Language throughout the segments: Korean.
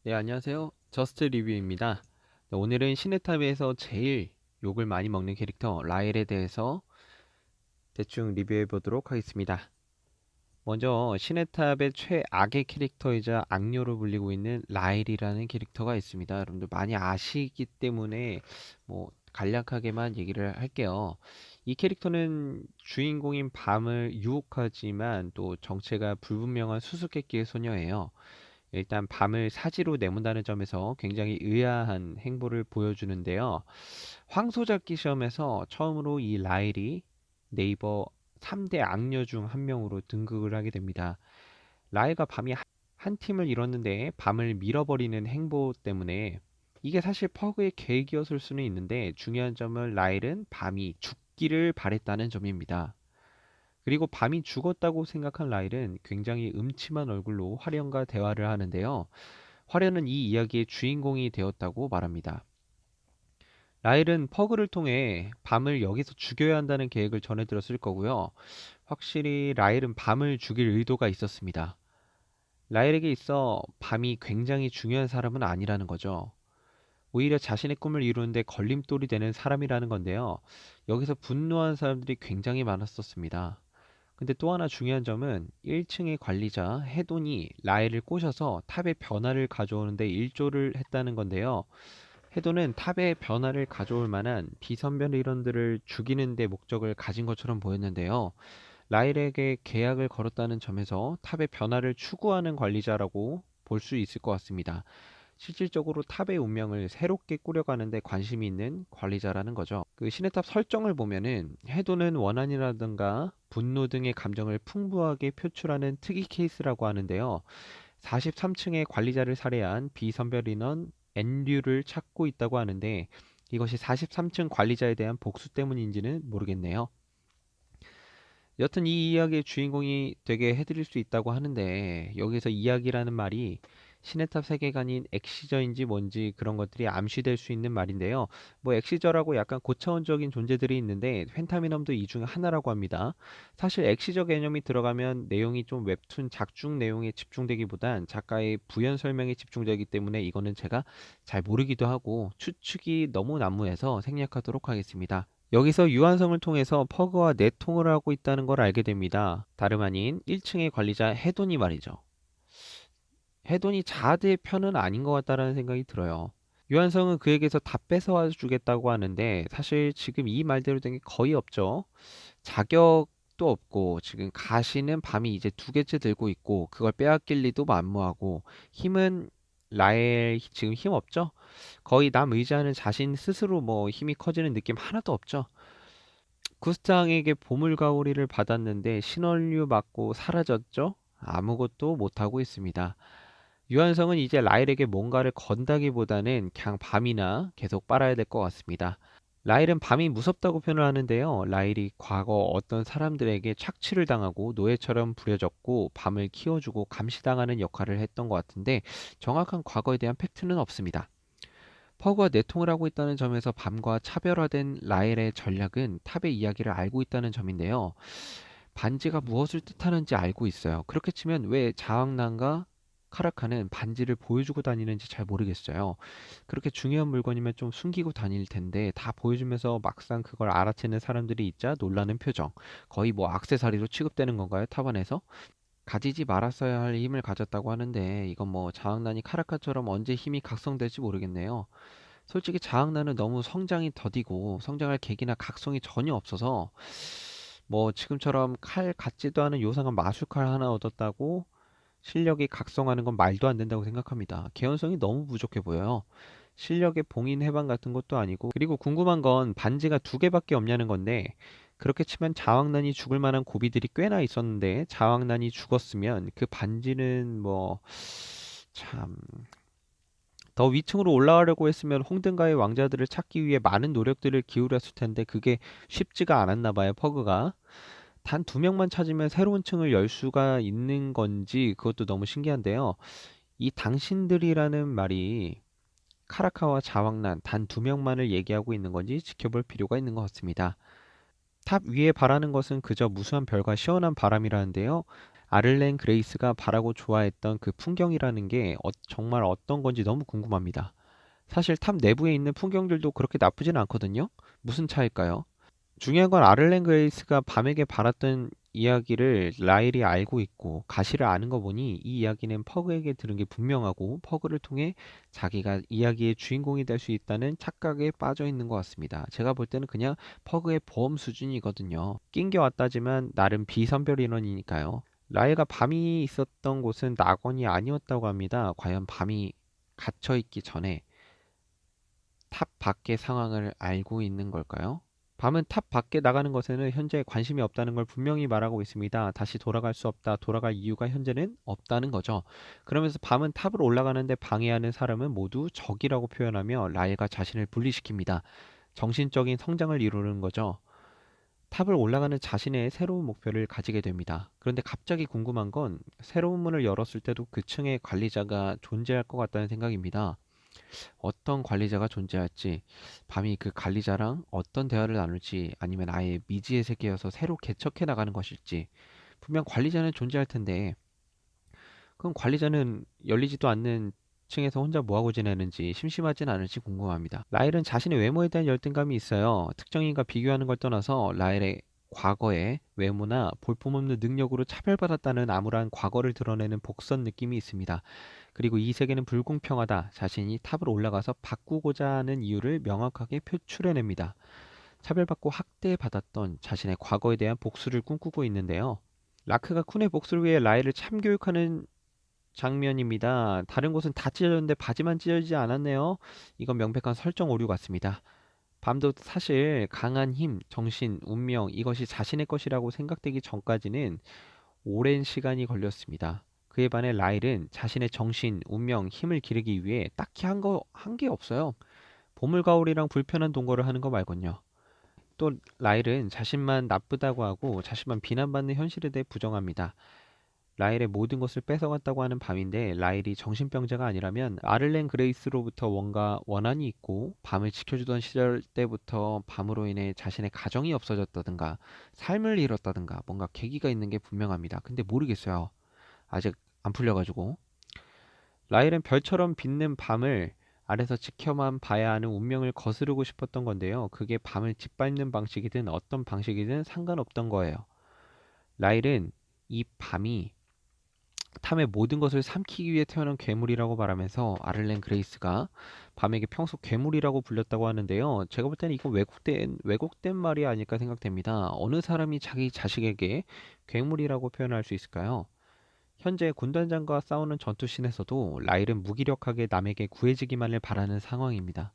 네, 안녕하세요. 저스트 리뷰입니다. 네, 오늘은 시네탑에서 제일 욕을 많이 먹는 캐릭터 라일에 대해서 대충 리뷰해 보도록 하겠습니다. 먼저 시네탑의 최악의 캐릭터이자 악녀로 불리고 있는 라일이라는 캐릭터가 있습니다. 여러분들 많이 아시기 때문에 뭐 간략하게만 얘기를 할게요. 이 캐릭터는 주인공인 밤을 유혹하지만 또 정체가 불분명한 수수께끼의 소녀예요. 일단 밤을 사지로 내몬다는 점에서 굉장히 의아한 행보를 보여주는데요. 황소잡기 시험에서 처음으로 이 라일이 네이버 3대 악녀 중 한 명으로 등극을 하게 됩니다. 라일과 밤이 한 팀을 이뤘는데 밤을 밀어버리는 행보 때문에 이게 사실 퍼그의 계획이었을 수는 있는데 중요한 점은 라일은 밤이 죽기를 바랬다는 점입니다. 그리고 밤이 죽었다고 생각한 라일은 굉장히 음침한 얼굴로 화련과 대화를 하는데요. 화련은 이 이야기의 주인공이 되었다고 말합니다. 라일은 퍼그를 통해 밤을 여기서 죽여야 한다는 계획을 전해 들었을 거고요. 확실히 라일은 밤을 죽일 의도가 있었습니다. 라일에게 있어 밤이 굉장히 중요한 사람은 아니라는 거죠. 오히려 자신의 꿈을 이루는데 걸림돌이 되는 사람이라는 건데요. 여기서 분노한 사람들이 굉장히 많았었습니다. 근데 또 하나 중요한 점은 1층의 관리자 해돈이 라일을 꼬셔서 탑의 변화를 가져오는데 일조를 했다는 건데요. 해돈은 탑의 변화를 가져올 만한 비선별 일원들을 죽이는 데 목적을 가진 것처럼 보였는데요. 라일에게 계약을 걸었다는 점에서 탑의 변화를 추구하는 관리자라고 볼 수 있을 것 같습니다. 실질적으로 탑의 운명을 새롭게 꾸려가는데 관심이 있는 관리자라는 거죠. 그 시네탑 설정을 보면은 해도는 원한이라든가 분노 등의 감정을 풍부하게 표출하는 특이 케이스라고 하는데요. 43층의 관리자를 살해한 비선별 인원 앤류를 찾고 있다고 하는데 이것이 43층 관리자에 대한 복수 때문인지는 모르겠네요. 여튼 이 이야기의 주인공이 되게 해드릴 수 있다고 하는데 여기서 이야기라는 말이 시네탑 세계관인 엑시저인지 뭔지 그런 것들이 암시될 수 있는 말인데요. 뭐 엑시저라고 약간 고차원적인 존재들이 있는데 펜타미넘도 이 중 하나라고 합니다. 사실 엑시저 개념이 들어가면 내용이 좀 웹툰 작중 내용에 집중되기보단 작가의 부연 설명에 집중되기 때문에 이거는 제가 잘 모르기도 하고 추측이 너무 난무해서 생략하도록 하겠습니다. 여기서 유한성을 통해서 퍼그와 내통을 하고 있다는 걸 알게 됩니다. 다름 아닌 1층의 관리자 해돈이 말이죠. 해돈이 자아드의 편은 아닌 것 같다라는 생각이 들어요. 유한성은 그에게서 다 뺏어와 주겠다고 하는데 사실 지금 이 말대로 된 게 거의 없죠. 자격도 없고 지금 가시는 밤이 이제 두 개째 들고 있고 그걸 빼앗길 리도 만무하고 힘은 라엘 지금 힘 없죠? 거의 남 의지하는 자신 스스로 뭐 힘이 커지는 느낌 하나도 없죠. 구스장에게 보물가오리를 받았는데 신원류 맞고 사라졌죠? 아무것도 못하고 있습니다. 유한성은 이제 라일에게 뭔가를 건다기보다는 그냥 밤이나 계속 빨아야 될 것 같습니다. 라일은 밤이 무섭다고 표현을 하는데요. 라일이 과거 어떤 사람들에게 착취를 당하고 노예처럼 부려졌고 밤을 키워주고 감시당하는 역할을 했던 것 같은데 정확한 과거에 대한 팩트는 없습니다. 퍼그와 내통을 하고 있다는 점에서 밤과 차별화된 라헬의 전략은 탑의 이야기를 알고 있다는 점인데요. 반지가 무엇을 뜻하는지 알고 있어요. 그렇게 치면 왜 자왕난과 카라카는 반지를 보여주고 다니는지 잘 모르겠어요. 그렇게 중요한 물건이면 좀 숨기고 다닐 텐데 다 보여주면서 막상 그걸 알아채는 사람들이 있자 놀라는 표정. 거의 뭐 액세서리로 취급되는 건가요? 탑 안에서? 가지지 말았어야 할 힘을 가졌다고 하는데 이건 뭐 자왕난이 카라카처럼 언제 힘이 각성될지 모르겠네요. 솔직히 자학나는 너무 성장이 더디고 성장할 계기나 각성이 전혀 없어서 뭐 지금처럼 칼 같지도 않은 요상한 마술칼 하나 얻었다고 실력이 각성하는 건 말도 안 된다고 생각합니다. 개연성이 너무 부족해 보여요. 실력의 봉인 해방 같은 것도 아니고 그리고 궁금한 건 반지가 두 개밖에 없냐는 건데 그렇게 치면 자왕난이 죽을 만한 고비들이 꽤나 있었는데 자왕난이 죽었으면 그 반지는 뭐 참 더 위층으로 올라가려고 했으면 홍등가의 왕자들을 찾기 위해 많은 노력들을 기울였을 텐데 그게 쉽지가 않았나 봐요, 퍼그가. 단 두 명만 찾으면 새로운 층을 열 수가 있는 건지 그것도 너무 신기한데요. 이 당신들이라는 말이 카라카와 자왕난 단 두 명만을 얘기하고 있는 건지 지켜볼 필요가 있는 것 같습니다. 탑 위에 바라는 것은 그저 무수한 별과 시원한 바람이라는데요. 아를렌 그레이스가 바라고 좋아했던 그 풍경이라는 게 정말 어떤 건지 너무 궁금합니다. 사실 탑 내부에 있는 풍경들도 그렇게 나쁘진 않거든요. 무슨 차일까요? 중요한 건 아를렌 그레이스가 밤에게 바랐던 이야기를 라일이 알고 있고 가시를 아는 거 보니 이 이야기는 퍼그에게 들은 게 분명하고 퍼그를 통해 자기가 이야기의 주인공이 될 수 있다는 착각에 빠져 있는 것 같습니다. 제가 볼 때는 그냥 퍼그의 보험 수준이거든요. 낑겨 왔다지만 나름 비선별 인원이니까요. 라일과 밤이 있었던 곳은 낙원이 아니었다고 합니다. 과연 밤이 갇혀 있기 전에 탑 밖의 상황을 알고 있는 걸까요? 밤은 탑 밖에 나가는 것에는 현재 관심이 없다는 걸 분명히 말하고 있습니다. 다시 돌아갈 수 없다. 돌아갈 이유가 현재는 없다는 거죠. 그러면서 밤은 탑으로 올라가는데 방해하는 사람은 모두 적이라고 표현하며 라일과 자신을 분리시킵니다. 정신적인 성장을 이루는 거죠. 탑을 올라가는 자신의 새로운 목표를 가지게 됩니다. 그런데 갑자기 궁금한 건 새로운 문을 열었을 때도 그 층에 관리자가 존재할 것 같다는 생각입니다. 어떤 관리자가 존재할지, 밤이 그 관리자랑 어떤 대화를 나눌지, 아니면 아예 미지의 세계여서 새로 개척해 나가는 것일지, 분명 관리자는 존재할 텐데, 그럼 관리자는 열리지도 않는 층에서 혼자 뭐하고 지내는지 심심하진 않을지 궁금합니다. 라일은 자신의 외모에 대한 열등감이 있어요. 특정인과 비교하는 걸 떠나서 라일의 과거의 외모나 볼품없는 능력으로 차별받았다는 암울한 과거를 드러내는 복선 느낌이 있습니다. 그리고 이 세계는 불공평하다. 자신이 탑을 올라가서 바꾸고자 하는 이유를 명확하게 표출해냅니다. 차별받고 학대받았던 자신의 과거에 대한 복수를 꿈꾸고 있는데요. 라크가 쿤의 복수를 위해 라일을 참교육하는 장면입니다. 다른 곳은 다 찢어졌는데 바지만 찢어지지 않았네요. 이건 명백한 설정 오류 같습니다. 밤도 사실 강한 힘, 정신, 운명 이것이 자신의 것이라고 생각되기 전까지는 오랜 시간이 걸렸습니다. 그에 반해 라일은 자신의 정신, 운명, 힘을 기르기 위해 딱히 한 게 없어요. 보물가오리랑 불편한 동거를 하는 거 말곤요. 또 라일은 자신만 나쁘다고 하고 자신만 비난받는 현실에 대해 부정합니다. 라일의 모든 것을 뺏어갔다고 하는 밤인데 라일이 정신병자가 아니라면 아를렌 그레이스로부터 뭔가 원한이 있고 밤을 지켜주던 시절 때부터 밤으로 인해 자신의 가정이 없어졌다든가 삶을 잃었다든가 뭔가 계기가 있는 게 분명합니다. 근데 모르겠어요. 아직 안 풀려가지고. 라일은 별처럼 빛는 밤을 아래서 지켜만 봐야 하는 운명을 거스르고 싶었던 건데요. 그게 밤을 짓밟는 방식이든 어떤 방식이든 상관없던 거예요. 라일은 이 밤이 탐의 모든 것을 삼키기 위해 태어난 괴물이라고 말하면서 아를렌 그레이스가 밤에게 평소 괴물이라고 불렸다고 하는데요. 제가 볼 때는 이거 왜곡된 말이 아닐까 생각됩니다. 어느 사람이 자기 자식에게 괴물이라고 표현할 수 있을까요? 현재 군단장과 싸우는 전투씬에서도 라일은 무기력하게 남에게 구해지기만을 바라는 상황입니다.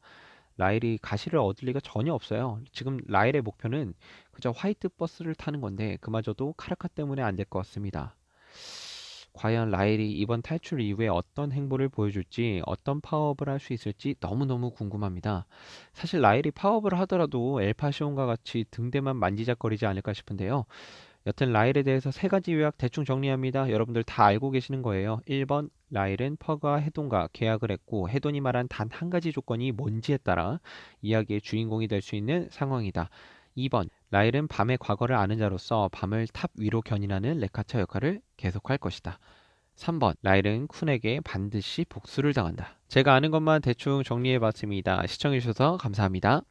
라일이 가시를 얻을 리가 전혀 없어요. 지금 라일의 목표는 그저 화이트 버스를 타는 건데 그마저도 카라카 때문에 안 될 것 같습니다. 과연 라일이 이번 탈출 이후에 어떤 행보를 보여줄지, 어떤 파업을 할 수 있을지 너무너무 궁금합니다. 사실 라일이 파업을 하더라도 엘파시온과 같이 등대만 만지작거리지 않을까 싶은데요. 여튼 라일에 대해서 세 가지 요약 대충 정리합니다. 여러분들 다 알고 계시는 거예요. 1번, 라일은 퍼가 해돈과 계약을 했고 해돈이 말한 단 한 가지 조건이 뭔지에 따라 이야기의 주인공이 될 수 있는 상황이다. 2번, 라일은 밤의 과거를 아는 자로서 밤을 탑 위로 견인하는 레카차 역할을 계속할 것이다. 3번, 라일은 쿤에게 반드시 복수를 당한다. 제가 아는 것만 대충 정리해봤습니다. 시청해주셔서 감사합니다.